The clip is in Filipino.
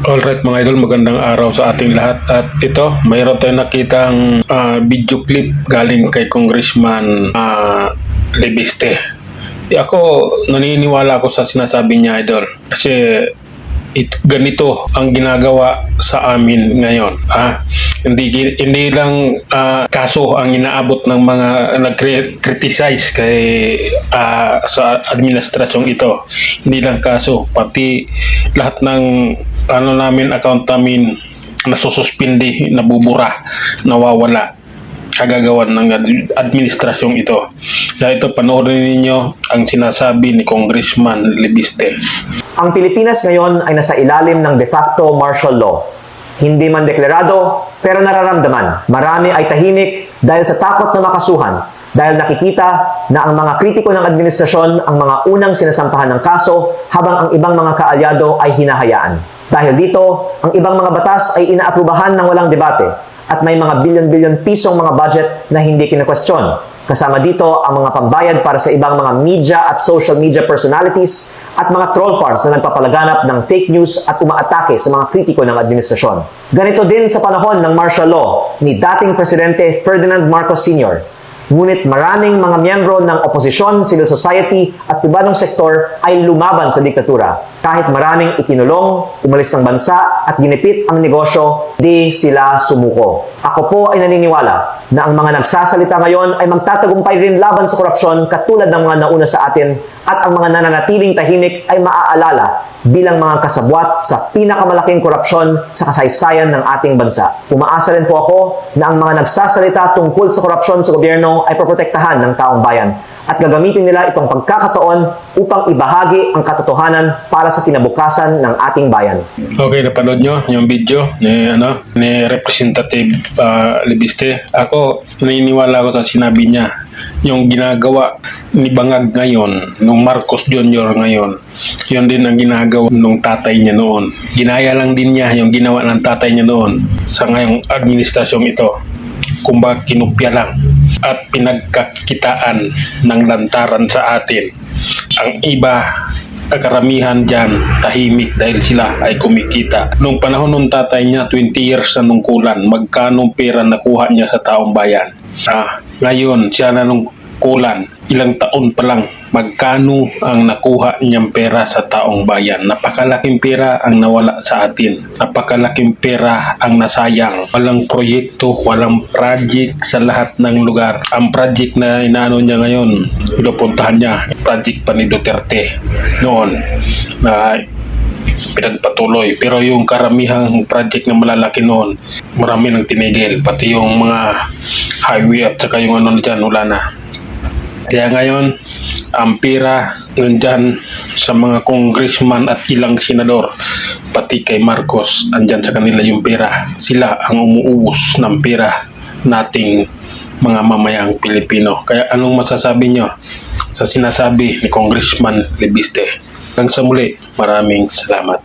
Alright mga idol, magandang araw sa ating lahat. At ito, mayroon tayong nakitang video clip galing kay Congressman Lebiste. Ako, naniniwala ako sa sinasabi niya, idol. Kasi ganito ang ginagawa sa amin ngayon. Hindi lang kaso ang inaabot ng mga nag-criticize kay sa administrasyong ito. Hindi lang kaso, pati lahat ng account namin nasususpindi, nabubura, nawawala, kagagawan ng administrasyong ito. Kaya ito, panoorin ninyo ang sinasabi ni Congressman Lebiste. Ang Pilipinas ngayon ay nasa ilalim ng de facto martial law. Hindi man deklarado, pero nararamdaman. Marami ay tahimik dahil sa takot na makasuhan, dahil nakikita na ang mga kritiko ng administrasyon ang mga unang sinasampahan ng kaso habang ang ibang mga kaalyado ay hinahayaan. Dahil dito, ang ibang mga batas ay inaaprubahan ng walang debate at may mga bilyon-bilyon pisong mga budget na hindi kinakwestiyon. Kasama dito ang mga pambayad para sa ibang mga media at social media personalities at mga troll farms na nagpapalaganap ng fake news at umaatake sa mga kritiko ng administrasyon. Ganito din sa panahon ng martial law ni dating Presidente Ferdinand Marcos Sr. Ngunit maraming mga miyembro ng oposisyon, civil society at pribadong sektor ay lumaban sa diktatura. Kahit maraming ikinulong, umalis ng bansa at ginipit ang negosyo, di sila sumuko. Ako po ay naniniwala na ang mga nagsasalita ngayon ay magtatagumpay rin laban sa korupsyon katulad ng mga nauna sa atin at ang mga nananatiling tahimik ay maaalala bilang mga kasabwat sa pinakamalaking korupsyon sa kasaysayan ng ating bansa. Umaasa rin po ako na ang mga nagsasalita tungkol sa korupsyon sa gobyerno ay proprotektahan ng taong bayan at gagamitin nila itong pagkakataon upang ibahagi ang katotohanan para sa kinabukasan ng ating bayan. Okay, napanood nyo yung video ni Representative Lebiste. Ako, naniniwala ako sa sinabi niya. Yung ginagawa ni Bangag ngayon, nung Marcos Jr. ngayon, yun din ang ginagawa nung tatay niya noon. Ginaya lang din niya yung ginawa ng tatay niya noon sa ngayong administrasyong ito. Kumbaga kinupya lang at pinagkakitaan ng lantaran sa atin. Ang iba, karamihan dyan, tahimik dahil sila ay kumikita. Nung panahon ng tatay niya, 20 years na nungkulan, magkano pera nakuha niya sa taong bayan. Ngayon, siya na nung kulan, ilang taon pa lang, magkano ang nakuha niyang pera sa taong bayan. Napakalaking pera ang nawala sa atin. Napakalaking pera ang nasayang. Walang proyekto, walang project sa lahat ng lugar. Ang project na inaano niya ngayon, pinupuntahan niya, project pa ni Duterte noon na pinagpatuloy. Pero yung karamihang project na malalaki noon, marami nang tinigil. Pati yung mga highway at saka yung dyan, wala na. Kaya ngayon, ang pera nandyan sa mga congressman at ilang senador, pati kay Marcos, andyan sa kanila yung pera. Sila ang umuubos ng pera nating mga mamayang Pilipino. Kaya anong masasabi nyo sa sinasabi ni Congressman Lebiste? Hanggang sa muli, maraming salamat.